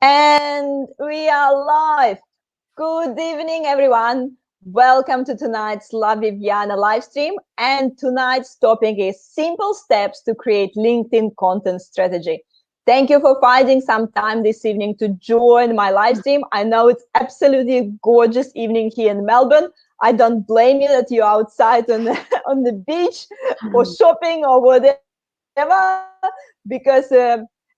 And we are live. Good evening, everyone. Welcome to tonight's La Viviana live stream. And tonight's topic is simple steps to create LinkedIn content strategy. Thank you for finding some time this evening to join my live stream. I know it's absolutely a gorgeous evening here in Melbourne. I don't blame you that you're outside on on the beach or shopping or whatever, because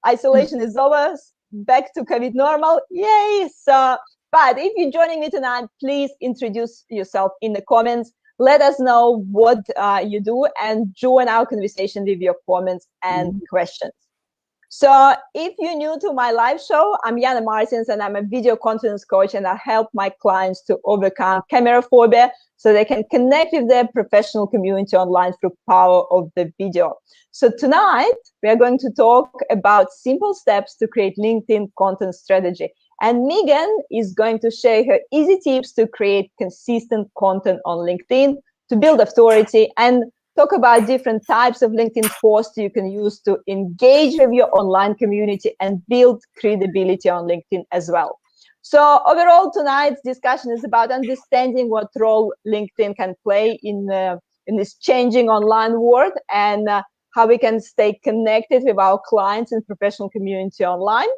isolation is over, back to COVID normal. Yay! So, but if you're joining me tonight, please introduce yourself in the comments. Let us know what you do and join our conversation with your comments and questions. So if you're new to my live show, I'm Jana Martins and I'm a video content coach, and I help my clients to overcome camera phobia so they can connect with their professional community online through power of the video. So tonight we are going to talk about simple steps to create LinkedIn content strategy. And Megan is going to share her easy tips to create consistent content on LinkedIn, to build authority, and talk about different types of LinkedIn posts you can use to engage with your online community and build credibility on LinkedIn as well. So overall, tonight's discussion is about understanding what role LinkedIn can play in this changing online world, and how we can stay connected with our clients and professional community online.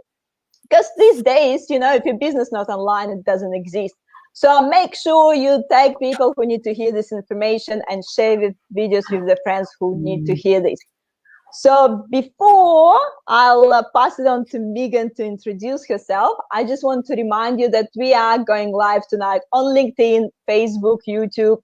Because these days, if your business is not online, it doesn't exist. So make sure you tag people who need to hear this information and share videos with the friends who need to hear this. So before I'll pass it on to Megan to introduce herself, I just want to remind you that we are going live tonight on LinkedIn, Facebook, YouTube.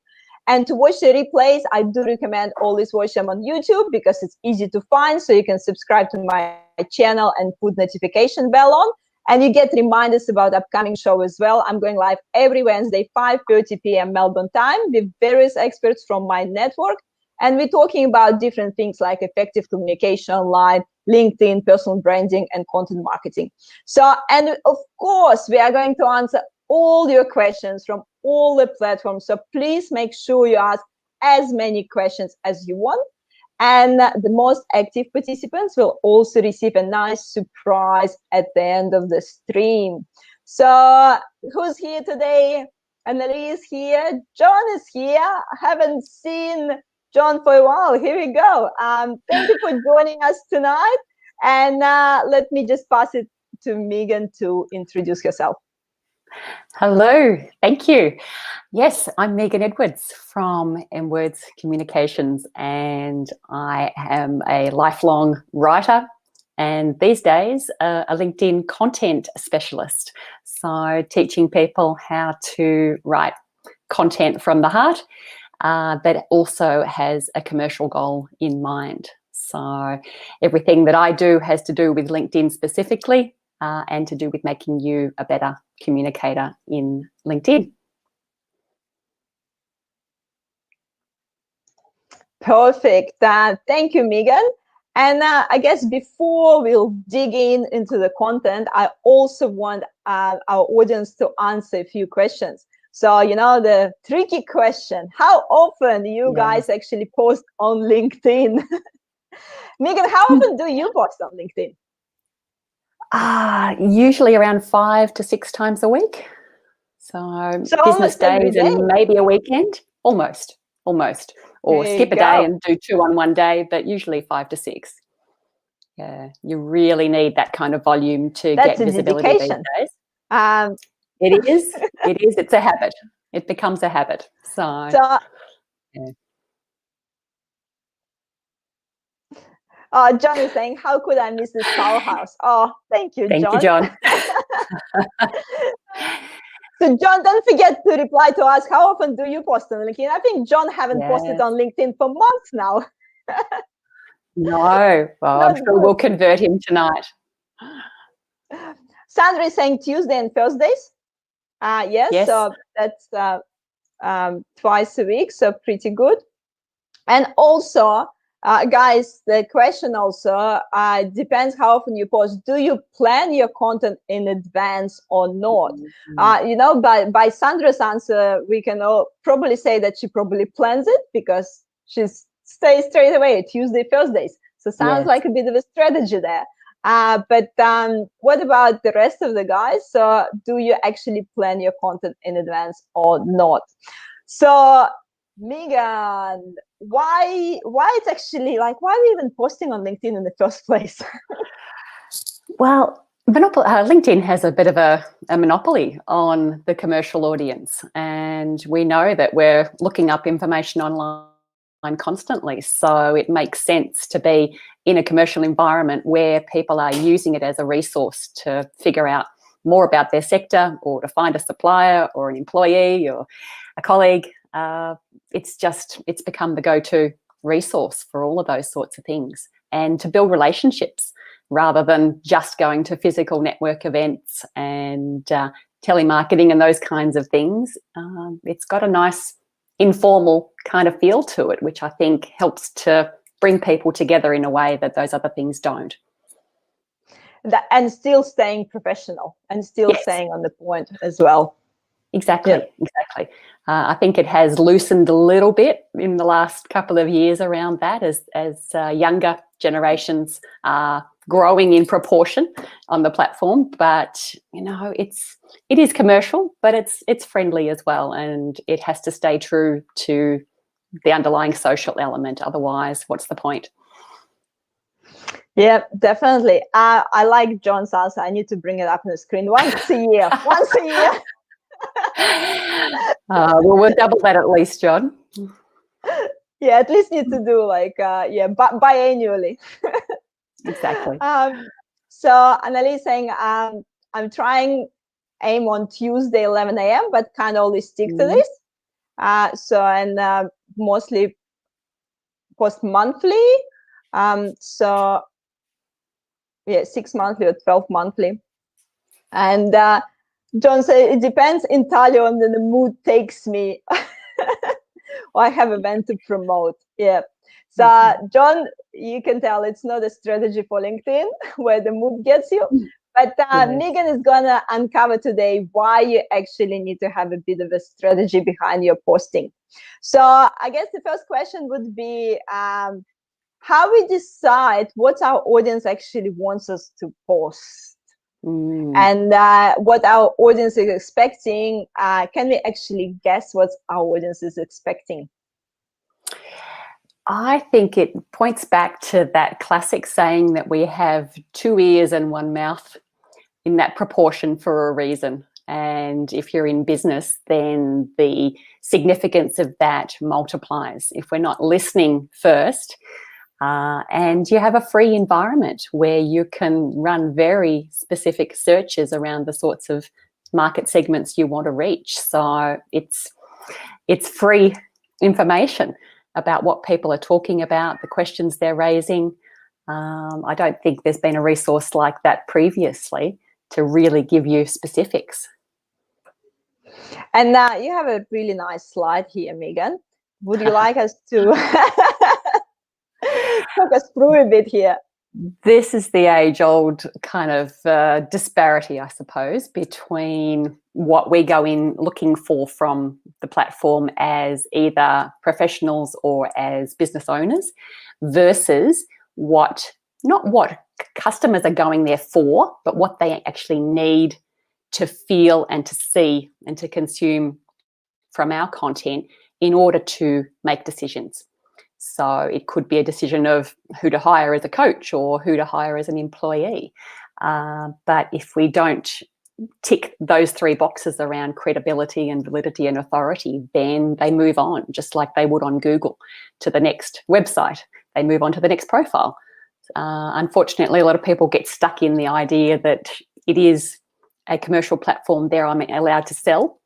And to watch the replays, I do recommend always watch them on YouTube because it's easy to find. So you can subscribe to my channel and put notification bell on. And you get reminders about upcoming show as well. I'm going live every Wednesday, 5:30 p.m. Melbourne time, with various experts from my network. And we're talking about different things like effective communication online, LinkedIn, personal branding, and content marketing. So, and of course, we are going to answer all your questions from all the platforms. So please make sure you ask as many questions as you want. And the most active participants will also receive a nice surprise at the end of the stream. So who's here today? Annalie is here. John is here. I haven't seen John for a while. Here we go. Thank you for joining us tonight. And let me just pass it to Megan to introduce herself. Hello, thank you. Yes, I'm Megan Edwards from Edwards Communications, and I am a lifelong writer and these days a LinkedIn content specialist. So teaching people how to write content from the heart that also has a commercial goal in mind. So everything that I do has to do with LinkedIn specifically, and to do with making you a better communicator in LinkedIn. Perfect. Thank you, Megan. And I guess before we'll dig into the content, I also want our audience to answer a few questions. So, the tricky question, how often do you guys actually post on LinkedIn? Megan, how often do you post on LinkedIn? Usually around 5 to 6 times a week. So business days and maybe a weekend, almost. Or skip a day and do 2 on one day, but usually 5 to 6. Yeah, you really need that kind of volume to get visibility these days. It is. It's a habit. It becomes a habit. So yeah. John is saying, how could I miss this powerhouse? Oh, thank you, John. Thank you, John. So, John, don't forget to reply to us. How often do you post on LinkedIn? I think John haven't posted on LinkedIn for months now. No. Well, I'm sure we'll convert him tonight. Sandra is saying Tuesday and Thursdays. Yes. So that's twice a week. So pretty good. And also, guys, the question also depends how often you post. Do you plan your content in advance or not? By Sandra's answer, we can probably say that she probably plans it because she stays straight away Tuesday, Thursdays. So sounds like a bit of a strategy there. But what about the rest of the guys? So do you actually plan your content in advance or not? So Megan, why it's actually like, why are we even posting on LinkedIn in the first place? Well, LinkedIn has a bit of a monopoly on the commercial audience, and we know that we're looking up information online constantly. So it makes sense to be in a commercial environment where people are using it as a resource to figure out more about their sector, or to find a supplier or an employee or a colleague. It's become the go-to resource for all of those sorts of things, and to build relationships rather than just going to physical network events and telemarketing and those kinds of things. It's got a nice informal kind of feel to it, which I think helps to bring people together in a way that those other things don't. And still staying professional and still staying on the point as well. Exactly, exactly. I think it has loosened a little bit in the last couple of years around that, as younger generations are growing in proportion on the platform. But it is commercial, but it's friendly as well, and it has to stay true to the underlying social element. Otherwise, what's the point? Yeah, definitely. I like John's answer. I need to bring it up on the screen once a year. Once a year. Well, we'll double that at least, John. Yeah, at least need to do like biannually. Exactly. So Annalise saying I'm trying aim on Tuesday 11 a.m. but can't always stick to this. Mostly post monthly. So yeah, 6 monthly or 12 monthly. And John said it depends entirely on the mood takes me. Or I have event to promote. Yeah. So John, you can tell it's not a strategy for LinkedIn where the mood gets you. But Megan is gonna uncover today why you actually need to have a bit of a strategy behind your posting. So I guess the first question would be how we decide what our audience actually wants us to post. And what our audience is expecting. Can we actually guess what our audience is expecting? I think it points back to that classic saying that we have 2 ears and 1 mouth in that proportion for a reason. And if you're in business, then the significance of that multiplies. If we're not listening first, and you have a free environment where you can run very specific searches around the sorts of market segments you want to reach. So it's free information about what people are talking about, the questions they're raising. I don't think there's been a resource like that previously to really give you specifics. And you have a really nice slide here, Megan. Would you like us to talk us through a bit here? This is the age-old kind of disparity, I suppose, between what we go in looking for from the platform as either professionals or as business owners versus not what customers are going there for, but what they actually need to feel and to see and to consume from our content in order to make decisions. So it could be a decision of who to hire as a coach or who to hire as an employee. But if we don't tick those 3 boxes around credibility and validity and authority, then they move on, just like they would on Google, to the next website. They move on to the next profile. Unfortunately, a lot of people get stuck in the idea that it is a commercial platform there I'm allowed to sell.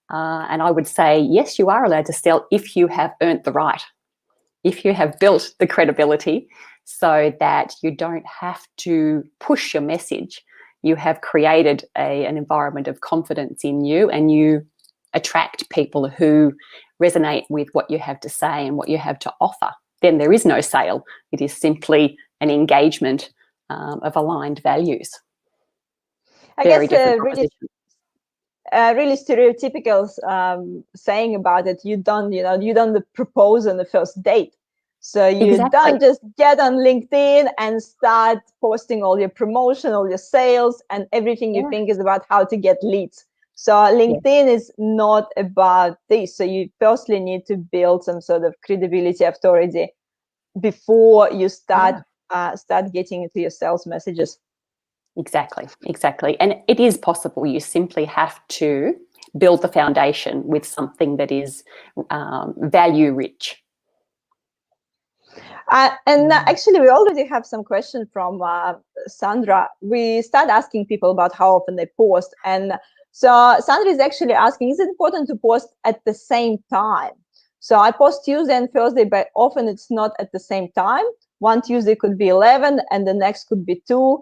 And I would say, yes, you are allowed to sell if you have earned the right. If you have built the credibility so that you don't have to push your message, you have created an environment of confidence in you, and you attract people who resonate with what you have to say and what you have to offer, then there is no sale. It is simply an engagement of aligned values. I guess really stereotypical saying about it, you don't propose on the first date. So you Exactly. don't just get on LinkedIn and start posting all your promotion, all your sales, and everything you think is about how to get leads. So LinkedIn is not about this. So you firstly need to build some sort of credibility, authority before you start getting into your sales messages. Exactly. And it is possible. You simply have to build the foundation with something that is value rich. Actually, we already have some questions from Sandra. We start asking people about how often they post. And so Sandra is actually asking, is it important to post at the same time? So I post Tuesday and Thursday, but often it's not at the same time. One Tuesday could be 11 and the next could be 2.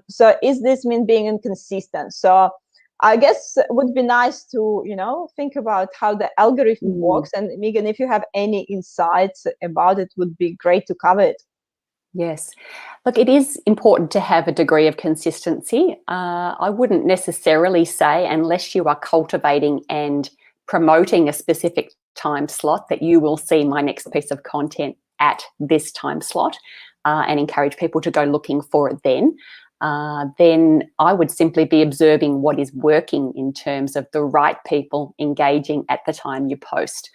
So is this mean being inconsistent? So I guess it would be nice to, think about how the algorithm works. And Megan, if you have any insights about it, would be great to cover it. Yes. Look, it is important to have a degree of consistency. I wouldn't necessarily say, unless you are cultivating and promoting a specific time slot, that you will see my next piece of content at this time slot and encourage people to go looking for it then. Then I would simply be observing what is working in terms of the right people engaging at the time you post.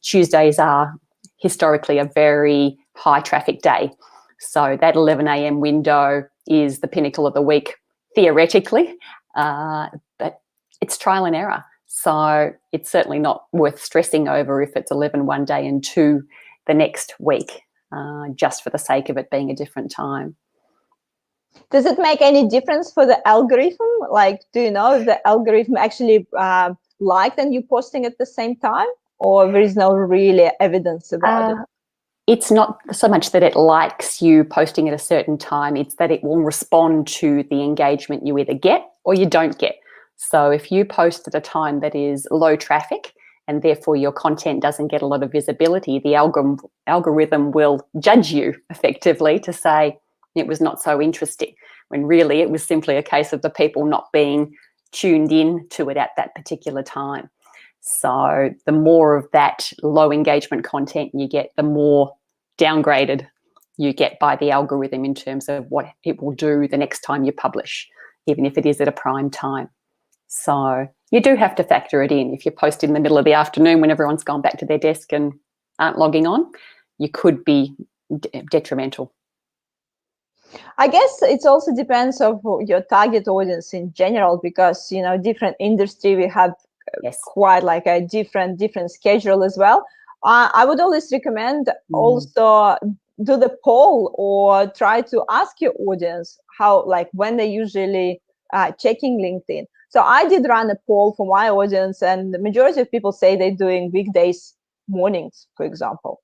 Tuesdays are historically a very high traffic day. So that 11 a.m. window is the pinnacle of the week, theoretically, but it's trial and error. So it's certainly not worth stressing over if it's 11 one day and 2 the next week, just for the sake of it being a different time. Does it make any difference for the algorithm? Like, do you know if the algorithm actually liked and you posting at the same time, or there is no really evidence about it? It's not so much that it likes you posting at a certain time, it's that it will respond to the engagement you either get or you don't get. So if you post at a time that is low traffic and therefore your content doesn't get a lot of visibility, the algorithm will judge you effectively to say it was not so interesting, when really it was simply a case of the people not being tuned in to it at that particular time. So the more of that low engagement content you get, the more downgraded you get by the algorithm in terms of what it will do the next time you publish, even if it is at a prime time. So you do have to factor it in. If you post in the middle of the afternoon when everyone's gone back to their desk and aren't logging on, you could be detrimental. I guess it also depends on your target audience in general, because different industry, we have quite like a different schedule as well. I would always recommend also do the poll or try to ask your audience how, like, when they usually checking LinkedIn. So I did run a poll for my audience, and the majority of people say they're doing weekdays mornings, for example.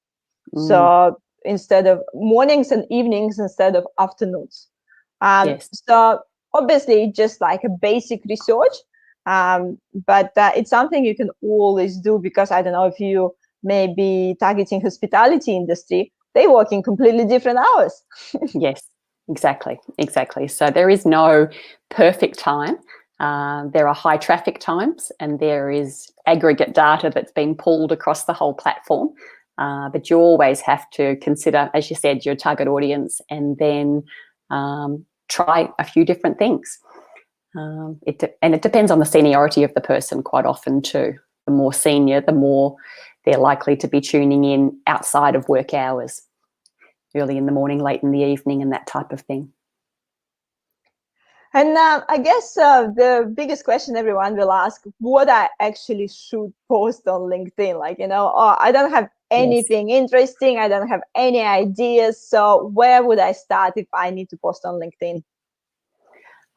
So instead of mornings and evenings instead of afternoons. So obviously just like a basic research, but it's something you can always do, because I don't know if you may be targeting hospitality industry, they work in completely different hours. Yes, exactly. So there is no perfect time. There are high traffic times, and there is aggregate data that's been pulled across the whole platform. But you always have to consider, as you said, your target audience, and then try a few different things. It depends on the seniority of the person quite often too. The more senior, the more they're likely to be tuning in outside of work hours, early in the morning, late in the evening, and that type of thing. And I guess the biggest question everyone will ask, what I actually should post on LinkedIn? Like, I don't have anything interesting. I don't have any ideas. So where would I start if I need to post on LinkedIn?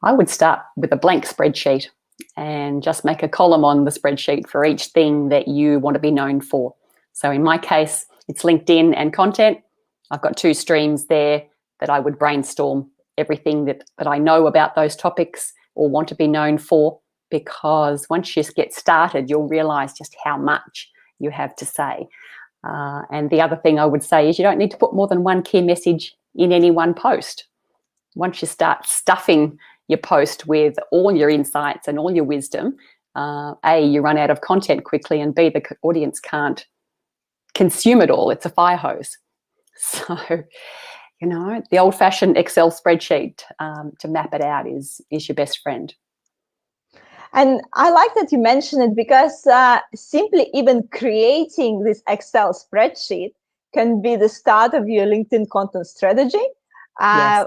I would start with a blank spreadsheet and just make a column on the spreadsheet for each thing that you want to be known for. So in my case, it's LinkedIn and content. I've got 2 streams there that I would brainstorm everything that I know about those topics or want to be known for, because once you get started, you'll realize just how much you have to say. And the other thing I would say is you don't need to put more than one key message in any one post. Once you start stuffing your post with all your insights and all your wisdom, A, you run out of content quickly, and B, the audience can't consume it all. It's a fire hose. So, the old-fashioned Excel spreadsheet to map it out is your best friend. And I like that you mentioned it, because simply even creating this Excel spreadsheet can be the start of your LinkedIn content strategy. Yes.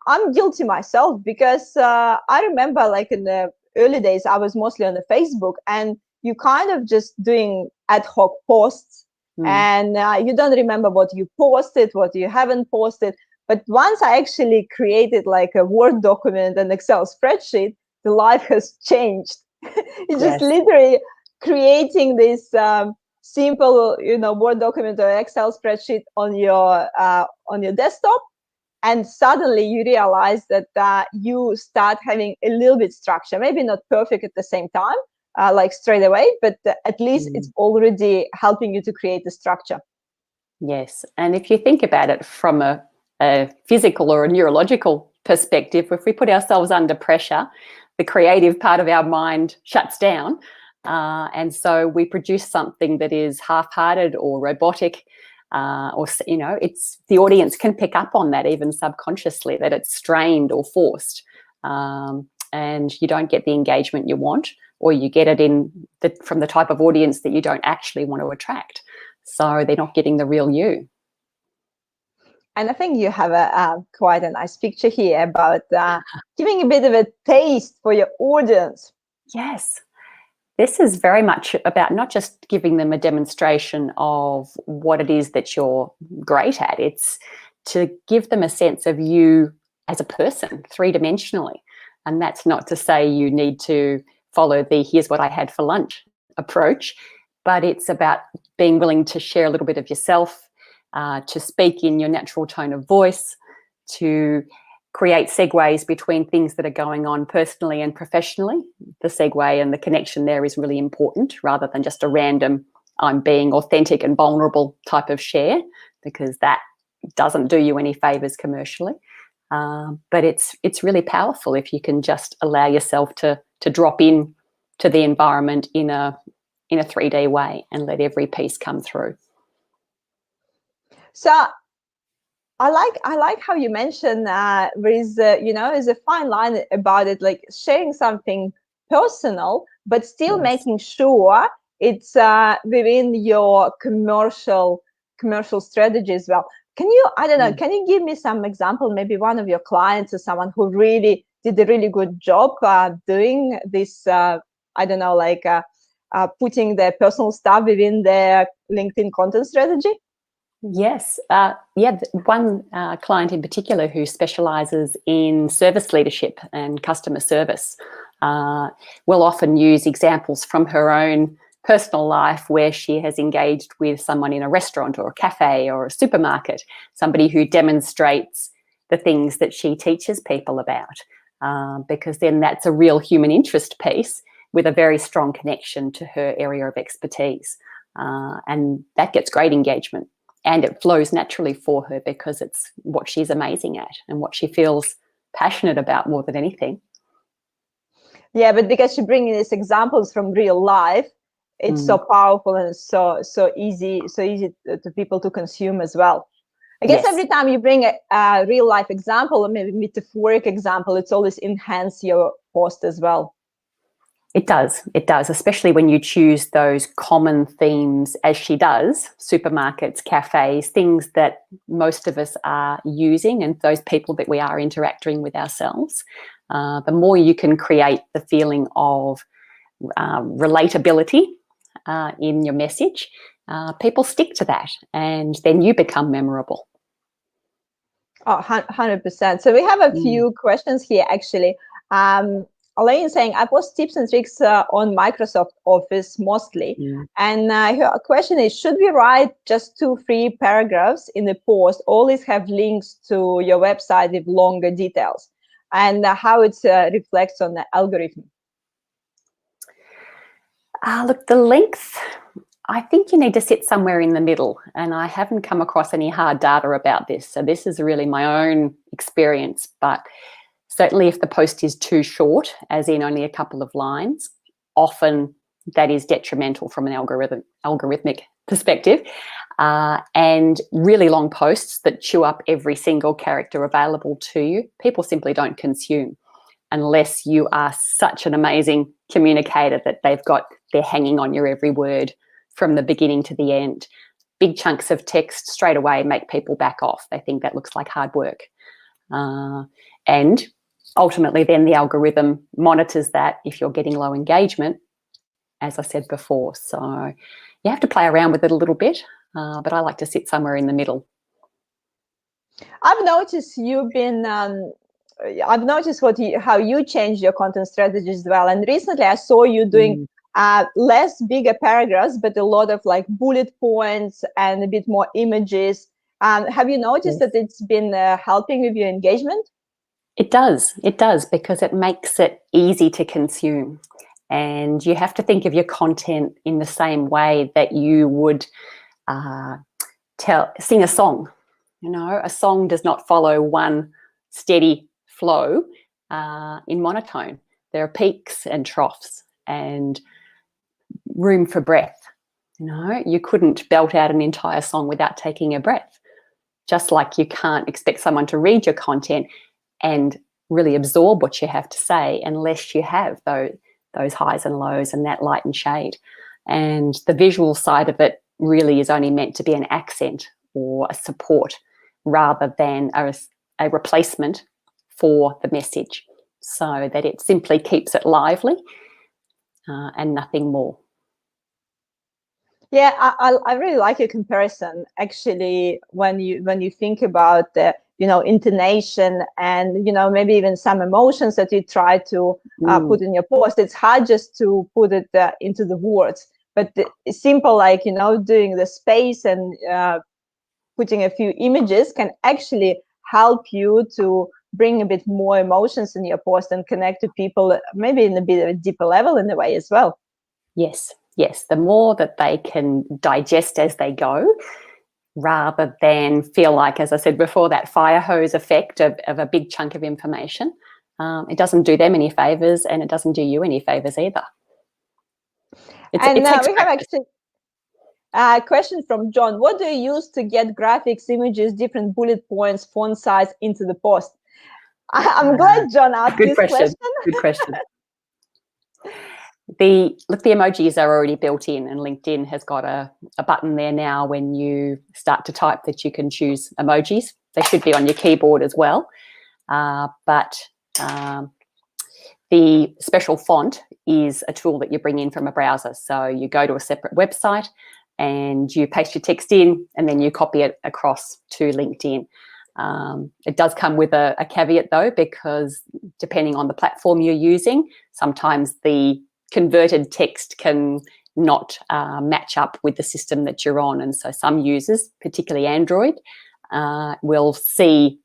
I'm guilty myself, because I remember, like, in the early days, I was mostly on the Facebook, and you kind of just doing ad hoc posts, and you don't remember what you posted, what you haven't posted. But once I actually created like a Word document and Excel spreadsheet, the life has changed. It's just literally creating this simple, Word document or Excel spreadsheet on your desktop, and suddenly you realize that you start having a little bit structure. Maybe not perfect at the same time, like straight away, but at least it's already helping you to create the structure. Yes, and if you think about it from a physical or a neurological perspective, if we put ourselves under pressure, the creative part of our mind shuts down, and so we produce something that is half-hearted or robotic, or it's the audience can pick up on that even subconsciously, that it's strained or forced, and you don't get the engagement you want, or you get it from the type of audience that you don't actually want to attract. So they're not getting the real you. And I think you have quite a nice picture here about giving a bit of a taste for your audience. Yes. This is very much about not just giving them a demonstration of what it is that you're great at. It's to give them a sense of you as a person, three-dimensionally. And that's not to say you need to follow the "here's what I had for lunch" approach, but it's about being willing to share a little bit of yourself, to speak in your natural tone of voice, to create segues between things that are going on personally and professionally. The segue and the connection there is really important, rather than just a random "I'm being authentic and vulnerable" type of share, because that doesn't do you any favors commercially. But it's really powerful if you can just allow yourself to drop in to the environment in a 3D way and let every piece come through. So I like how you mentioned there is a fine line about it, like sharing something personal, but still making sure it's within your commercial strategy as well. Can you, I don't know, can you give me some example, maybe one of your clients or someone who really did a really good job doing this, putting their personal stuff within their LinkedIn content strategy? Yes. One client in particular who specialises in service leadership and customer service will often use examples from her own personal life where she has engaged with someone in a restaurant or a cafe or a supermarket, somebody who demonstrates the things that she teaches people about, because then that's a real human interest piece with a very strong connection to her area of expertise. And that gets great engagement. And it flows naturally for her because it's what she's amazing at and what she feels passionate about more than anything. Yeah, but because she brings these examples from real life, it's so powerful and so easy to people to consume as well. I guess every time you bring a real life example or maybe metaphoric example, it's always enhance your post as well. It does, especially when you choose those common themes, as she does, supermarkets, cafes, things that most of us are using and those people that we are interacting with ourselves. The more you can create the feeling of relatability in your message, people stick to that and then you become memorable. Oh, 100%. So we have a few questions here, actually. Elaine is saying, I post tips and tricks on Microsoft Office mostly. And her question is, should we write just 2-3 paragraphs in the post, always have links to your website with longer details, and how it reflects on the algorithm? Look, the length, I think you need to sit somewhere in the middle, and I haven't come across any hard data about this. So this is really my own experience, but certainly if the post is too short, as in only a couple of lines, often that is detrimental from an algorithmic perspective, and really long posts that chew up every single character available to you, people simply don't consume unless you are such an amazing communicator that they're hanging on your every word from the beginning to the end. Big chunks of text straight away make people back off. They think that looks like hard work. And ultimately then the algorithm monitors that if you're getting low engagement, as I said before. So you have to play around with it a little bit, but I like to sit somewhere in the middle. I've noticed I've noticed how you change your content strategies as well. And recently I saw you doing less bigger paragraphs, but a lot of like bullet points and a bit more images. Have you noticed that it's been helping with your engagement? It does, because it makes it easy to consume. And you have to think of your content in the same way that you would sing a song. You know, a song does not follow one steady flow in monotone. There are peaks and troughs and room for breath. You know, you couldn't belt out an entire song without taking a breath. Just like you can't expect someone to read your content and really absorb what you have to say unless you have those highs and lows and that light and shade. And the visual side of it really is only meant to be an accent or a support rather than a replacement for the message, so that it simply keeps it lively and nothing more. Yeah, I really like your comparison. Actually, when you think about the intonation and maybe even some emotions that you try to put in your post, it's hard just to put it into the words. But it's simple, like doing the space and putting a few images can actually help you to bring a bit more emotions in your post and connect to people, maybe in a bit of a deeper level in a way as well. Yes. The more that they can digest as they go, rather than feel like, as I said before, that fire hose effect of a big chunk of information, it doesn't do them any favors and it doesn't do you any favors either. We have actually a question from John. What do you use to get graphics, images, different bullet points, font size into the post? I'm glad John asked this question. Good question. The emojis are already built in, and LinkedIn has got a button there now when you start to type that you can choose emojis. They should be on your keyboard as well. But the special font is a tool that you bring in from a browser. So you go to a separate website and you paste your text in and then you copy it across to LinkedIn. It does come with a caveat though, because depending on the platform you're using, sometimes the converted text can not match up with the system that you're on. And so some users, particularly Android, will see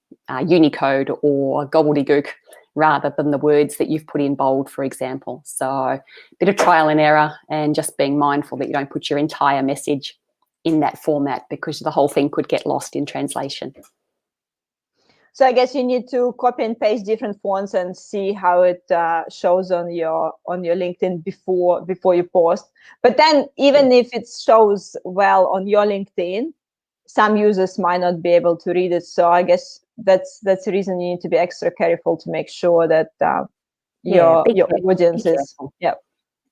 Unicode or gobbledygook rather than the words that you've put in bold, for example. So a bit of trial and error and just being mindful that you don't put your entire message in that format, because the whole thing could get lost in translation. So I guess you need to copy and paste different fonts and see how it shows on your LinkedIn before you post. But then even if it shows well on your LinkedIn, some users might not be able to read it. So I guess that's the reason you need to be extra careful to make sure that your audience is. Yeah.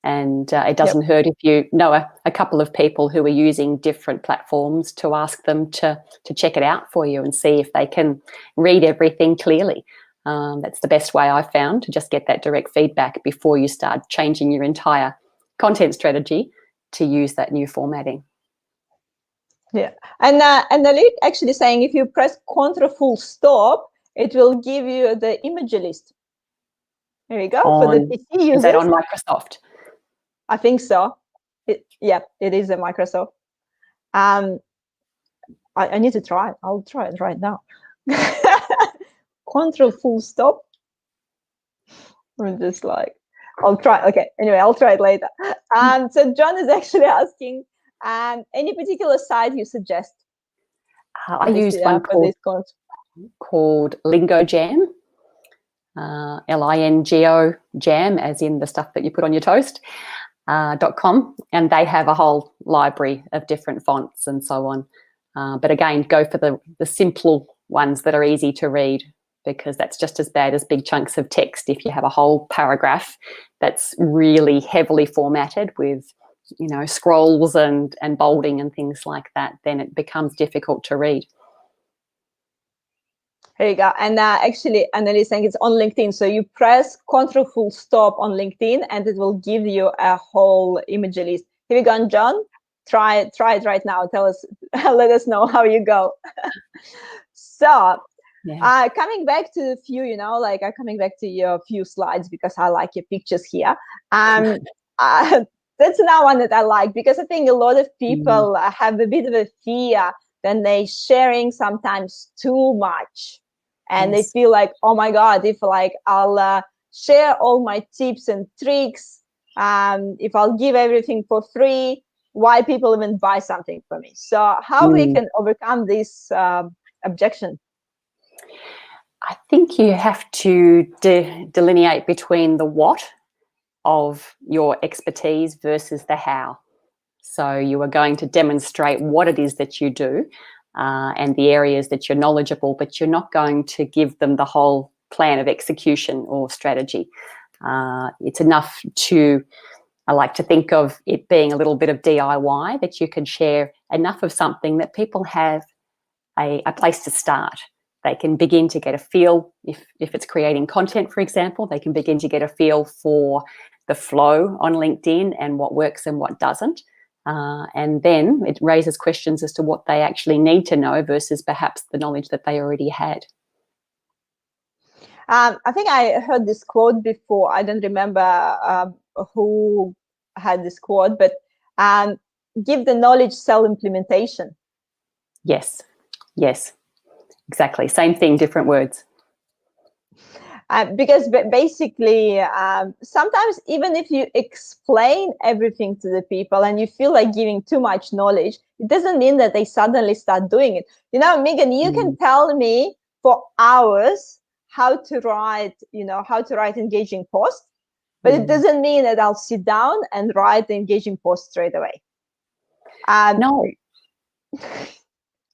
And it doesn't hurt if you know a couple of people who are using different platforms to ask them to check it out for you and see if they can read everything clearly. That's the best way I've found, to just get that direct feedback before you start changing your entire content strategy to use that new formatting. Yeah, and Nalit actually saying if you press Ctrl full stop, it will give you the image list. There you go. For the PC users. Is that on Microsoft? I think so. It is a Microsoft. I need to try it. I'll try it right now. Ctrl full stop. I'm just like, I'll try. Okay. Anyway, I'll try it later. So John is actually asking, any particular site you suggest? I use one called Lingo Jam. Lingo Jam, as in the stuff that you put on your toast. .com, and they have a whole library of different fonts and so on. But again, go for the simple ones that are easy to read, because that's just as bad as big chunks of text. If you have a whole paragraph that's really heavily formatted with, scrolls and bolding and things like that, then it becomes difficult to read. Here you go. And actually, Annalise saying it's on LinkedIn. So you press Ctrl full stop on LinkedIn, and it will give you a whole image list. Here we go, John. Try it right now. Tell us, let us know how you go. So, coming back to a few, coming back to your few slides, because I like your pictures here. That's another one that I like, because I think a lot of people have a bit of a fear when they sharing sometimes too much. And they feel like, oh my God, if I'll share all my tips and tricks, if I'll give everything for free, why people even buy something from me? So how we can overcome this objection? I think you have to delineate between the what of your expertise versus the how. So you are going to demonstrate what it is that you do and the areas that you're knowledgeable, but you're not going to give them the whole plan of execution or strategy. It's enough to, I like to think of it being a little bit of DIY, that you can share enough of something that people have a place to start. They can begin to get a feel, if it's creating content, for example, they can begin to get a feel for the flow on LinkedIn and what works and what doesn't. And then it raises questions as to what they actually need to know versus perhaps the knowledge that they already had. I think I heard this quote before. I don't remember who had this quote, but give the knowledge, sell implementation. Yes, exactly. Same thing, different words. Because basically, sometimes even if you explain everything to the people and you feel like giving too much knowledge, it doesn't mean that they suddenly start doing it. Megan, you can tell me for hours how to write engaging posts, but it doesn't mean that I'll sit down and write the engaging post straight away. No.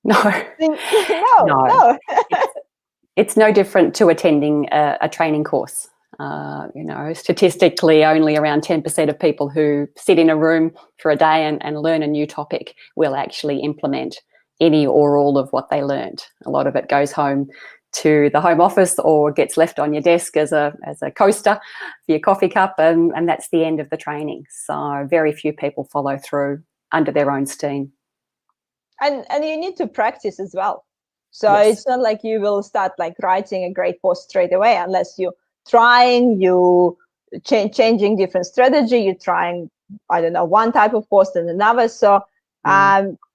No. It's no different to attending a training course. Statistically, only around 10% of people who sit in a room for a day and learn a new topic will actually implement any or all of what they learned. A lot of it goes home to the home office or gets left on your desk as a coaster for your coffee cup, and that's the end of the training. So very few people follow through under their own steam. And you need to practice as well. So it's not like you will start writing a great post straight away unless you're trying, changing different strategy, you're trying, I don't know, one type of post and another. So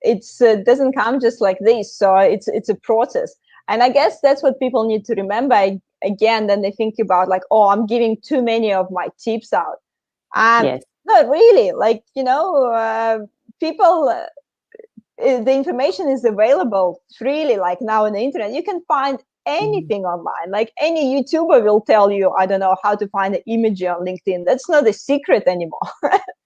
it doesn't come just like this. So it's a process. And I guess that's what people need to remember again, then they think about I'm giving too many of my tips out. Not really, people, the information is available freely, now on the internet. You can find anything online. Any YouTuber will tell you, I don't know, how to find an image on LinkedIn. That's not a secret anymore.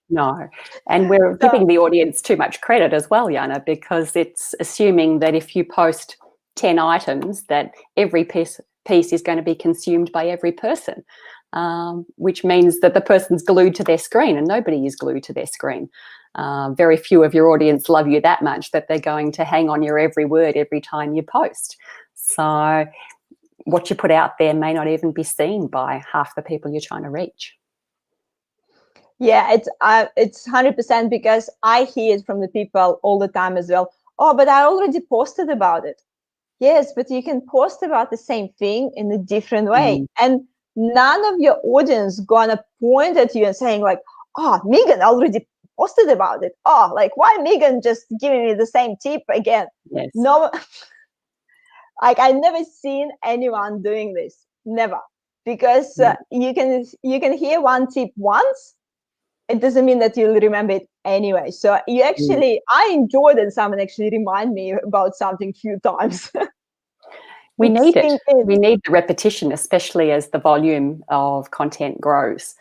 No, and we're giving the audience too much credit as well, Jana, because it's assuming that if you post 10 items that every piece is going to be consumed by every person, which means that the person's glued to their screen, and nobody is glued to their screen. Very few of your audience love you that much that they're going to hang on your every word every time you post. So what you put out there may not even be seen by half the people you're trying to reach. Yeah, it's 100%, because I hear it from the people all the time as well. Oh, but I already posted about it. Yes, but you can post about the same thing in a different way. And none of your audience gonna point at you and saying oh, Megan already posted about it. Oh, why Megan just giving me the same tip again? Yes. No, I never seen anyone doing this. Never. Because you can hear one tip once. It doesn't mean that you'll remember it anyway. So you actually, I enjoyed it. Someone actually remind me about something a few times. We need it. We need the repetition, especially as the volume of content grows.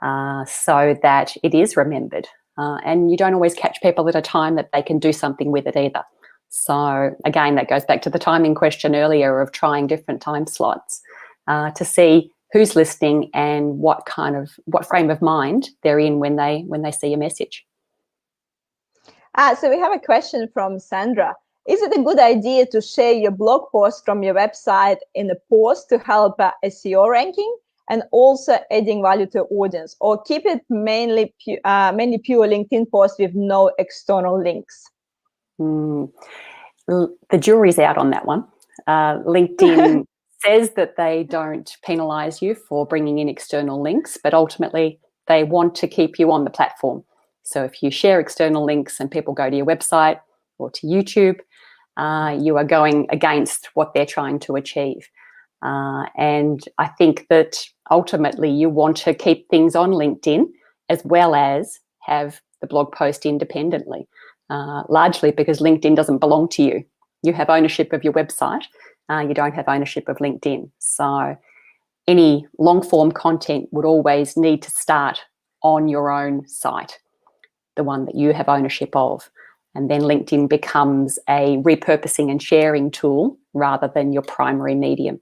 so that it is remembered. And you don't always catch people at a time that they can do something with it either. So again, that goes back to the timing question earlier of trying different time slots to see who's listening and what frame of mind they're in when they see a message. So we have a question from Sandra. Is it a good idea to share your blog post from your website in a post to help SEO ranking and also adding value to audience, or keep it mainly pure LinkedIn posts with no external links? The jury's out on that one. LinkedIn says that they don't penalize you for bringing in external links, but ultimately they want to keep you on the platform. So if you share external links and people go to your website or to YouTube, you are going against what they're trying to achieve. And I think that ultimately you want to keep things on LinkedIn as well as have the blog post independently, largely because LinkedIn doesn't belong to you. You have ownership of your website. You don't have ownership of LinkedIn. So any long form content would always need to start on your own site, the one that you have ownership of. And then LinkedIn becomes a repurposing and sharing tool rather than your primary medium.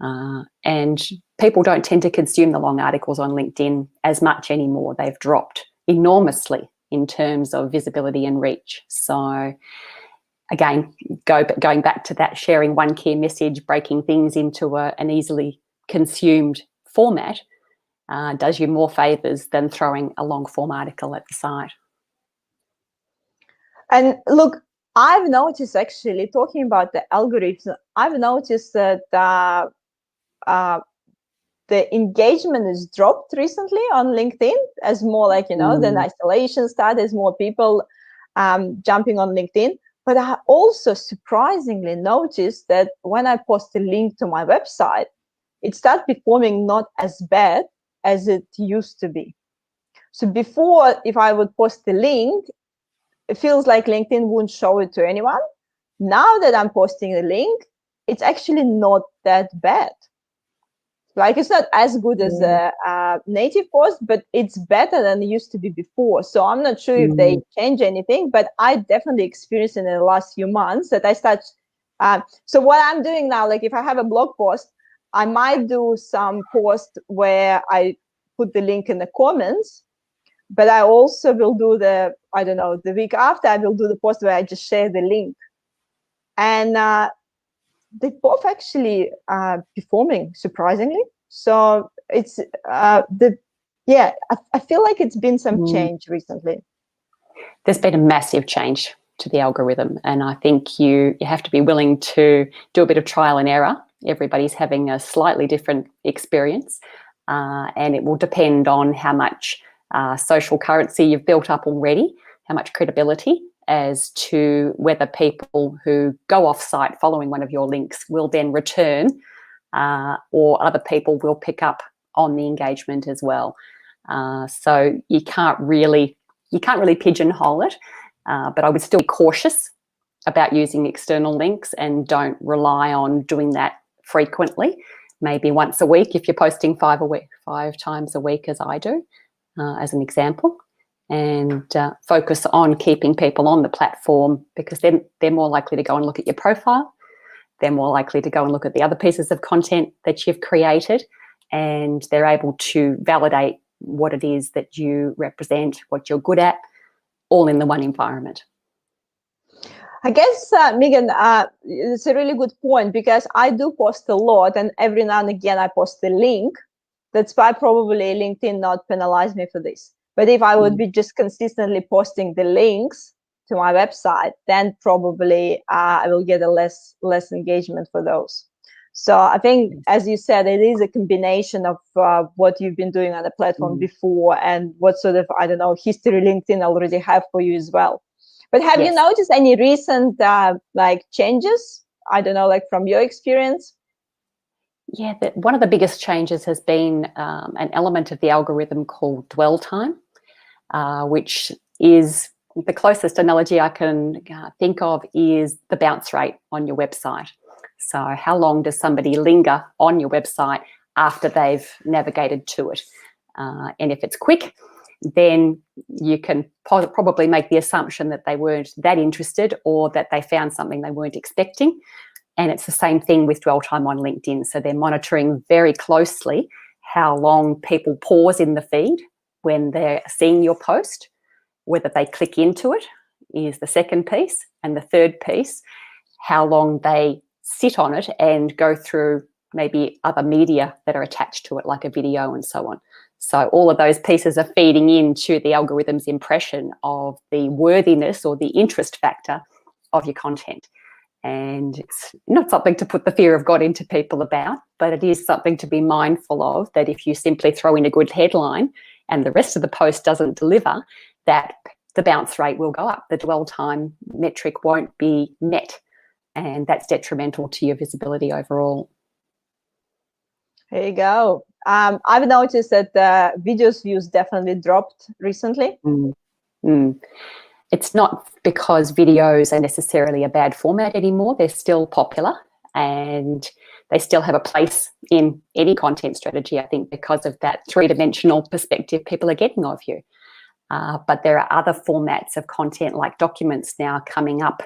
And people don't tend to consume the long articles on LinkedIn as much anymore. They've dropped enormously in terms of visibility and reach. So again, going back to that sharing one key message, breaking things into an easily consumed format does you more favours than throwing a long form article at the site. And look, I've noticed, actually, talking about the algorithm, I've noticed that the engagement has dropped recently on LinkedIn as more like, the isolation started, as more people jumping on LinkedIn. But I also surprisingly noticed that when I post a link to my website, it starts performing not as bad as it used to be. So before, if I would post the link, it feels like LinkedIn wouldn't show it to anyone. Now that I'm posting a link, it's actually not that bad. Like, it's not as good as a native post, but it's better than it used to be before. So I'm not sure if they change anything, but I definitely experienced in the last few months that I start. So what I'm doing now, like if I have a blog post, I might do some post where I put the link in the comments, but I also will do the week after, I will do the post where I just share the link. And they both actually performing surprisingly. So it's I feel like it's been some change recently. There's been a massive change to the algorithm, and I think you have to be willing to do a bit of trial and error. Everybody's having a slightly different experience, and it will depend on how much social currency you've built up already, how much credibility, as to whether people who go off-site following one of your links will then return, or other people will pick up on the engagement as well. So you can't really pigeonhole it, but I would still be cautious about using external links and don't rely on doing that frequently. Maybe once a week if you're posting 5 times a week, as I do, as an example. And focus on keeping people on the platform, because then they're more likely to go and look at your profile. They're more likely to go and look at the other pieces of content that you've created, and they're able to validate what it is that you represent, what you're good at, all in the one environment. I guess, Megan, it's a really good point, because I do post a lot, and every now and again I post a link. That's why probably LinkedIn not penalize me for this. But if I would be just consistently posting the links to my website, then probably I will get a less engagement for those. So I think, as you said, it is a combination of what you've been doing on the platform before and what sort of, history LinkedIn already have for you as well. But have you noticed any recent changes? From your experience? Yeah, one of the biggest changes has been an element of the algorithm called dwell time, which is the closest analogy I can think of is the bounce rate on your website. So how long does somebody linger on your website after they've navigated to it? And if it's quick, then you can probably make the assumption that they weren't that interested or that they found something they weren't expecting. And it's the same thing with dwell time on LinkedIn. So they're monitoring very closely how long people pause in the feed when they're seeing your post, whether they click into it is the second piece. And the third piece, how long they sit on it and go through maybe other media that are attached to it, like a video and so on. So all of those pieces are feeding into the algorithm's impression of the worthiness or the interest factor of your content. And it's not something to put the fear of God into people about, but it is something to be mindful of, that if you simply throw in a good headline and the rest of the post doesn't deliver, that the bounce rate will go up. The dwell time metric won't be met, and that's detrimental to your visibility overall. There you go. I've noticed that the videos views definitely dropped recently. It's not because videos are necessarily a bad format anymore. They're still popular and they still have a place in any content strategy, I think, because of that three-dimensional perspective people are getting of you. But there are other formats of content like documents now coming up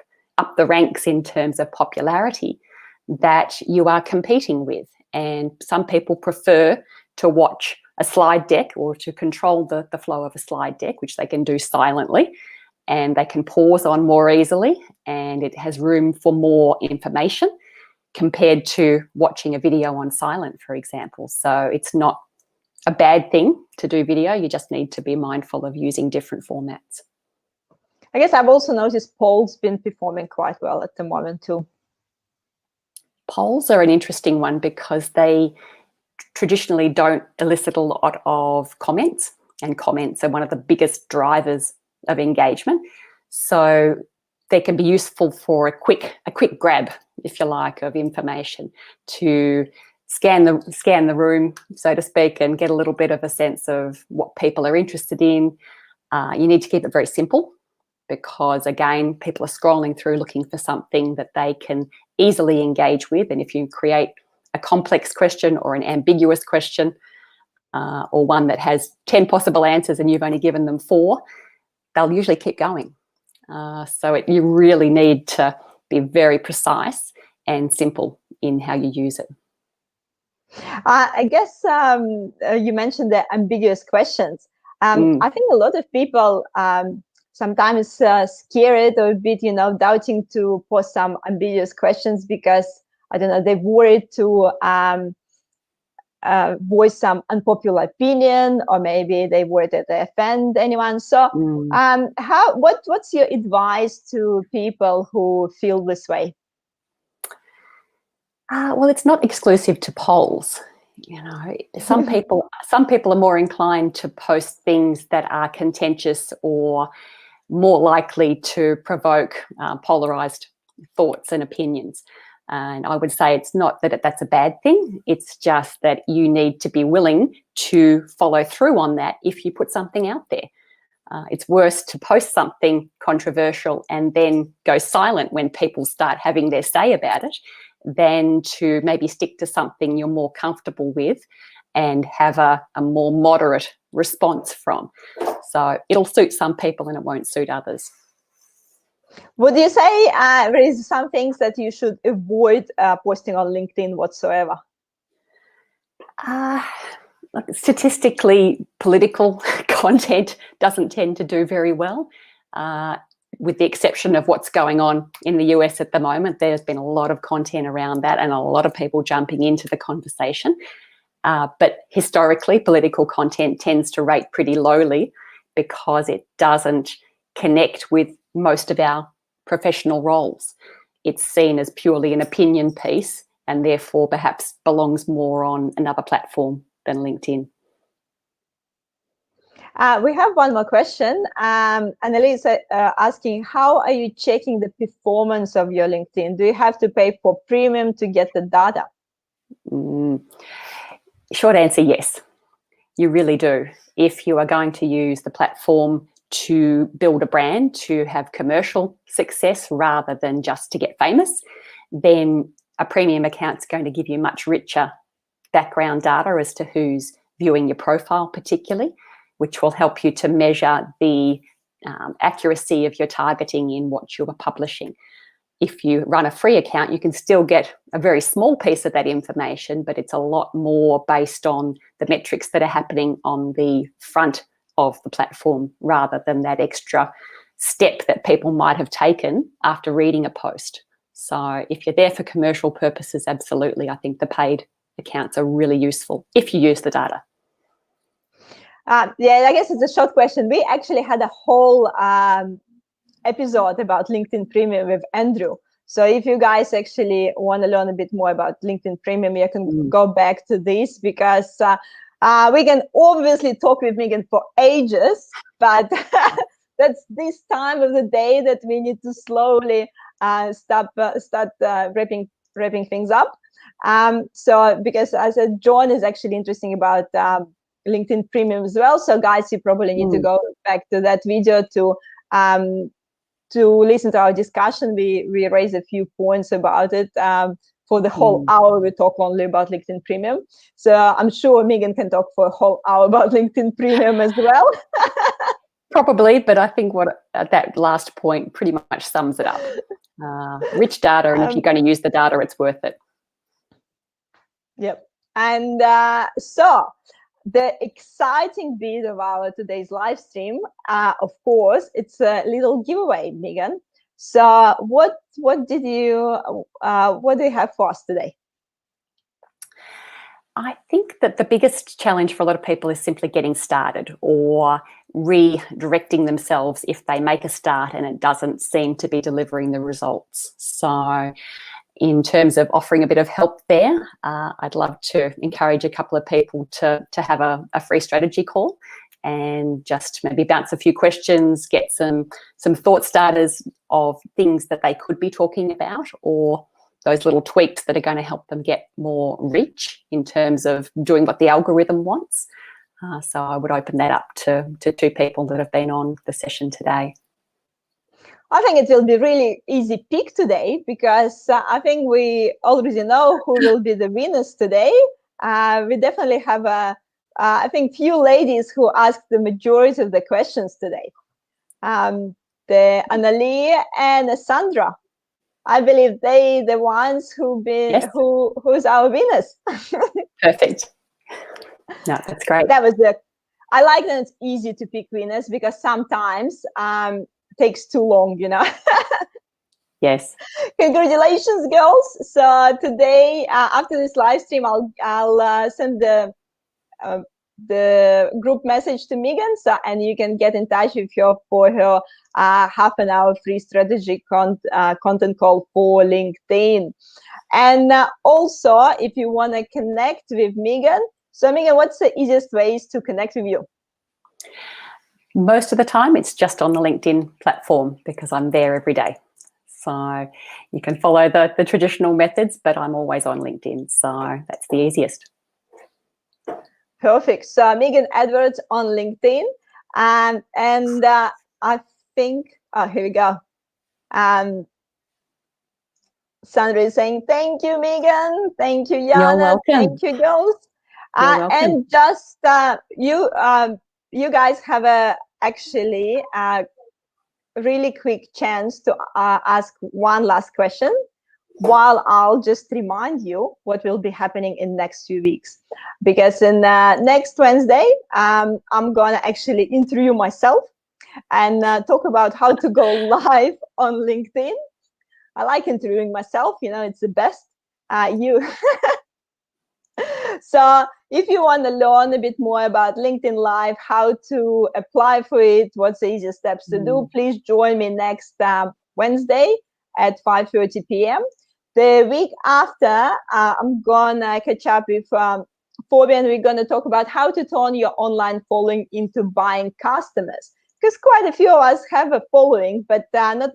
the ranks in terms of popularity that you are competing with. And some people prefer to watch a slide deck or to control the flow of a slide deck, which they can do silently, and they can pause on more easily, and it has room for more information compared to watching a video on silent, for example. So it's not a bad thing to do video. You just need to be mindful of using different formats. I guess I've also noticed polls been performing quite well at the moment too. Polls are an interesting one because they traditionally don't elicit a lot of comments, and comments are one of the biggest drivers of engagement. So they can be useful for a quick grab, if you like, of information to scan the room, so to speak, and get a little bit of a sense of what people are interested in. You need to keep it very simple because, again, people are scrolling through looking for something that they can easily engage with. And if you create a complex question or an ambiguous question or one that has 10 possible answers and you've only given them 4, they'll usually keep going. You really need to be very precise and simple in how you use it. I guess you mentioned the ambiguous questions. I think a lot of people sometimes scared or a bit, doubting to post some ambiguous questions because, I don't know, they're worried to voice some unpopular opinion, or maybe they worried that they offend anyone. So what's your advice to people who feel this way? Well, it's not exclusive to polls. Some people are more inclined to post things that are contentious or more likely to provoke polarized thoughts and opinions. And I would say it's not that that's a bad thing. It's just that you need to be willing to follow through on that if you put something out there. It's worse to post something controversial and then go silent when people start having their say about it than to maybe stick to something you're more comfortable with and have a more moderate response from. So it'll suit some people and it won't suit others. Would you say there is some things that you should avoid posting on LinkedIn whatsoever? Statistically, political content doesn't tend to do very well. With the exception of what's going on in the US at the moment, there's been a lot of content around that and a lot of people jumping into the conversation. But historically, political content tends to rate pretty lowly because it doesn't connect with most of our professional roles. It's seen as purely an opinion piece and therefore perhaps belongs more on another platform than LinkedIn. We have one more question. Annalise asking, how are you checking the performance of your LinkedIn? Do you have to pay for premium to get the data? Short answer, yes. You really do. If you are going to use the platform to build a brand, to have commercial success rather than just to get famous, then a premium account is going to give you much richer background data as to who's viewing your profile particularly, which will help you to measure the accuracy of your targeting in what you are publishing. If you run a free account, you can still get a very small piece of that information, but it's a lot more based on the metrics that are happening on the front of the platform rather than that extra step that people might have taken after reading a post. So if you're there for commercial purposes, absolutely, I think the paid accounts are really useful if you use the data. Yeah, I guess it's a short question. We actually had a whole episode about LinkedIn Premium with Andrew. So if you guys actually want to learn a bit more about LinkedIn Premium, you can go back to this, because we can obviously talk with Megan for ages, but that's this time of the day that we need to slowly start wrapping things up. So because as I said, John is actually interesting about LinkedIn Premium as well. So guys, you probably need to go back to that video to listen to our discussion. We raised a few points about it. For the whole hour, we talk only about LinkedIn Premium. So I'm sure Megan can talk for a whole hour about LinkedIn Premium as well. Probably, but I think that last point pretty much sums it up. Rich data, and if you're going to use the data, it's worth it. Yep. And so the exciting bit of our today's live stream, of course, it's a little giveaway, Megan. So what do you have for us today? I think that the biggest challenge for a lot of people is simply getting started or redirecting themselves if they make a start and it doesn't seem to be delivering the results. So in terms of offering a bit of help there, I'd love to encourage a couple of people to have a free strategy call and just maybe bounce a few questions, get some thought starters of things that they could be talking about, or those little tweaks that are going to help them get more reach in terms of doing what the algorithm wants. So I would open that up to 2 people that have been on the session today. I think it will be really easy pick today, because I think we already know who will be the winners today. We definitely have I think few ladies who asked the majority of the questions today. The Annalie and Sandra. I believe they the ones who's our winners. Perfect. No, that's great. That was I like that it's easy to pick winners, because sometimes takes too long, Yes. Congratulations, girls. So today, after this live stream, I'll send the group message to Megan, and you can get in touch with her for her half an hour free strategy content call for LinkedIn. And also, if you want to connect with Megan, so Megan, what's the easiest ways to connect with you? Most of the time, it's just on the LinkedIn platform, because I'm there every day. So you can follow the traditional methods, but I'm always on LinkedIn. So that's the easiest. Perfect. So Megan Edwards on LinkedIn. And I think, here we go. Sandra is saying, thank you, Megan. Thank you, Yana. You're welcome. Thank you, girls. And just you guys have actually a really quick chance to ask one last question, while I'll just remind you what will be happening in next few weeks. Because in next Wednesday, I'm going to actually interview myself and talk about how to go live on LinkedIn. I like interviewing myself, it's the best. So if you want to learn a bit more about LinkedIn Live, how to apply for it, what's the easiest steps to do, please join me next Wednesday at 5:30 p.m. The week after, I'm going to catch up with Phoebe, and we're going to talk about how to turn your online following into buying customers. Because quite a few of us have a following, but not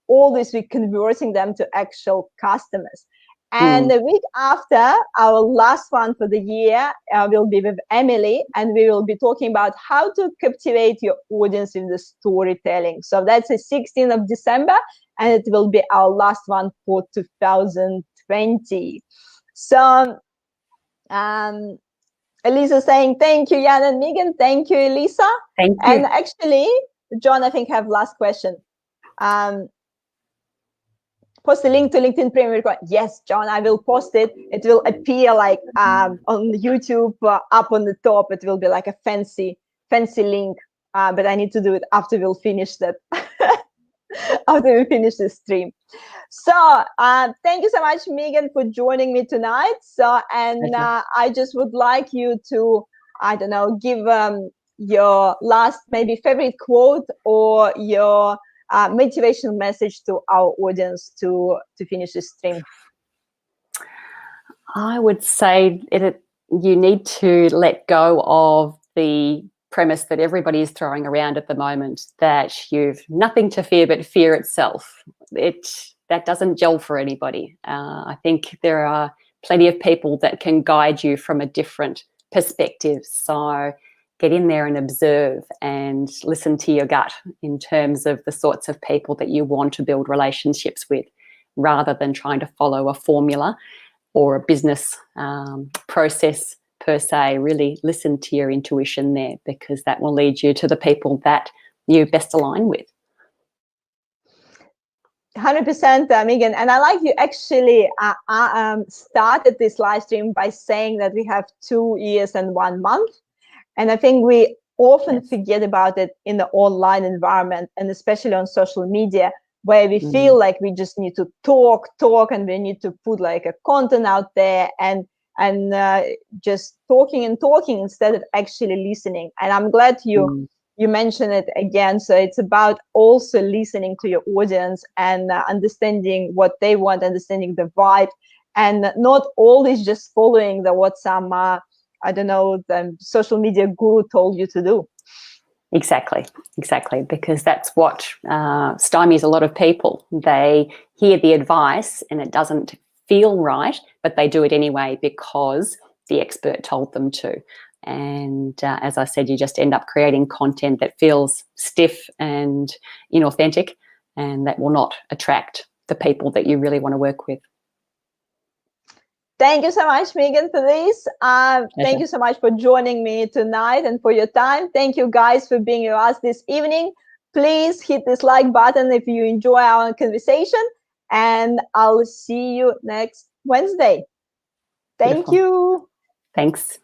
always we're converting them to actual customers. And the week after, our last one for the year will be with Emily, and we will be talking about how to captivate your audience in the storytelling. So that's the 16th of December, and it will be our last one for 2020. So Elisa saying, thank you, Jan and Megan. Thank you, Elisa. Thank you. And actually, John, I think have last question. Post the link to LinkedIn Premium. Yes, John, I will post it. It will appear like on YouTube up on the top. It will be like a fancy link, but I need to do it after we'll finish that. After we finish this stream. So thank you so much, Megan, for joining me tonight. So I just would like you to, I don't know, give your last maybe favorite quote or your motivational message to our audience to finish this stream. I would say you need to let go of the premise that everybody is throwing around at the moment, that you've nothing to fear but fear itself. That doesn't gel for anybody. I think there are plenty of people that can guide you from a different perspective. So get in there and observe and listen to your gut in terms of the sorts of people that you want to build relationships with, rather than trying to follow a formula or a business process per se. Really listen to your intuition there, because that will lead you to the people that you best align with. 100%, Megan. And I like you actually started this live stream by saying that we have 2 years and 1 month. And I think we often forget about it in the online environment, and especially on social media, where we feel like we just need to talk, and we need to put like a content out there and just talking instead of actually listening. And I'm glad you mentioned it again. So it's about also listening to your audience and understanding what they want, understanding the vibe, and not always just following what some I don't know, the social media guru told you to do. Exactly, because that's what stymies a lot of people. They hear the advice and it doesn't feel right, but they do it anyway because the expert told them to. And as I said, you just end up creating content that feels stiff and inauthentic, and that will not attract the people that you really want to work with. Thank you so much, Megan, for this. Thank you so much for joining me tonight and for your time. Thank you, guys, for being with us this evening. Please hit this like button if you enjoy our conversation, and I'll see you next Wednesday. Thank you. Thanks.